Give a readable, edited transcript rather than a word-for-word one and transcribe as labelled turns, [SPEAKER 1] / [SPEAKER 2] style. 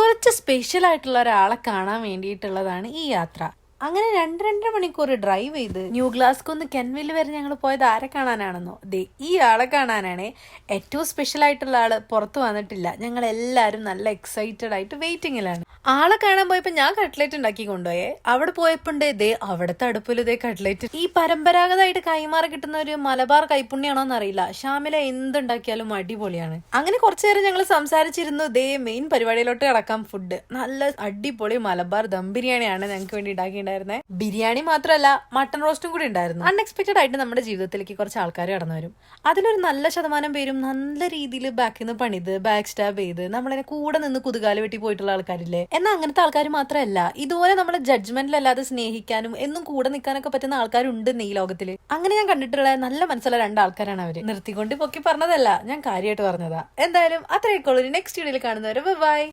[SPEAKER 1] കുറച്ച് സ്പെഷ്യൽ ആയിട്ടുള്ള ഒരാളെ കാണാൻ വേണ്ടിയിട്ടുള്ളതാണ് ഈ യാത്ര. അങ്ങനെ 2-2.5 മണിക്കൂർ ഡ്രൈവ് ചെയ്ത് ന്യൂ ഗ്ലാസ്കോന്ന് കെൻവില്ല് വരെ ഞങ്ങൾ പോയത് ആരെ കാണാനാണെന്നോ? ദേ ഈ ആളെ കാണാനാണ്. ഏറ്റവും സ്പെഷ്യൽ ആയിട്ടുള്ള ആള് പുറത്തു വന്നിട്ടില്ല. ഞങ്ങൾ എല്ലാവരും നല്ല എക്സൈറ്റഡ് ആയിട്ട് വെയിറ്റിംഗിലാണ്. ആളെ കാണാൻ പോയപ്പോ ഞാൻ കട്ട്ലേറ്റ് ഉണ്ടാക്കി കൊണ്ടുപോയേ. അവിടെ പോയപ്പോണ്ട് ദേ അവിടുത്തെ അടുപ്പിൽ ഇതേ കട്ട്ലേറ്റ്. ഈ പരമ്പരാഗതമായിട്ട് കൈമാറി കിട്ടുന്ന ഒരു മലബാർ കൈപ്പുണ്യാണോന്ന് അറിയില്ല, ഷാമിലെ എന്തുണ്ടാക്കിയാലും അടിപൊളിയാണ്. അങ്ങനെ കുറച്ചു നേരം ഞങ്ങൾ സംസാരിച്ചിരുന്നു. ദേ മെയിൻ പരിപാടിയിലോട്ട് കിടക്കാം. ഫുഡ് നല്ല അടിപൊളി മലബാർ ദം ബിരിയാണിയാണ് ഞങ്ങൾക്ക് വേണ്ടി ഉണ്ടാക്കി. ബിരിയാണി മാത്രമല്ല, മട്ടൺ റോസ്റ്റും കൂടി ഉണ്ടായിരുന്നു. അൺഎക്സ്പെക്ടഡ് ആയിട്ട് നമ്മുടെ ജീവിതത്തിലേക്ക് കുറച്ച് ആൾക്കാർ കടന്നു വരും. അതിലൊരു നല്ല ശതമാനം പേരും നല്ല രീതിയിൽ ബാക്കിൽ നിന്ന് പണിത് ബാക്ക് സ്റ്റാബ് ചെയ്ത് നമ്മളെ കൂടെ നിന്ന് കുതുകാല് വെട്ടി പോയിട്ടുള്ള ആൾക്കാരില്ലേ. എന്നാൽ അങ്ങനത്തെ ആൾക്കാർ മാത്രമല്ല, ഇതുപോലെ നമ്മളെ ജഡ്ജ്മെന്റിലല്ലാതെ സ്നേഹിക്കാനും എന്നും കൂടെ നിൽക്കാനൊക്കെ പറ്റുന്ന ആൾക്കാരുണ്ട് ഈ ലോകത്തില്. അങ്ങനെ ഞാൻ കണ്ടിട്ടുള്ള നല്ല മനസ്സുള്ള 2 ആൾക്കാരാണ് അവര്. നിർത്തിക്കൊണ്ട് പൊക്കി പറഞ്ഞതല്ല, ഞാൻ കാര്യമായിട്ട് പറഞ്ഞതാ. എന്തായാലും അത്രയൊക്കെ ഉള്ളൂ. നെക്സ്റ്റ് വീഡിയോയിൽ കാണുന്നവരെ ബൈ.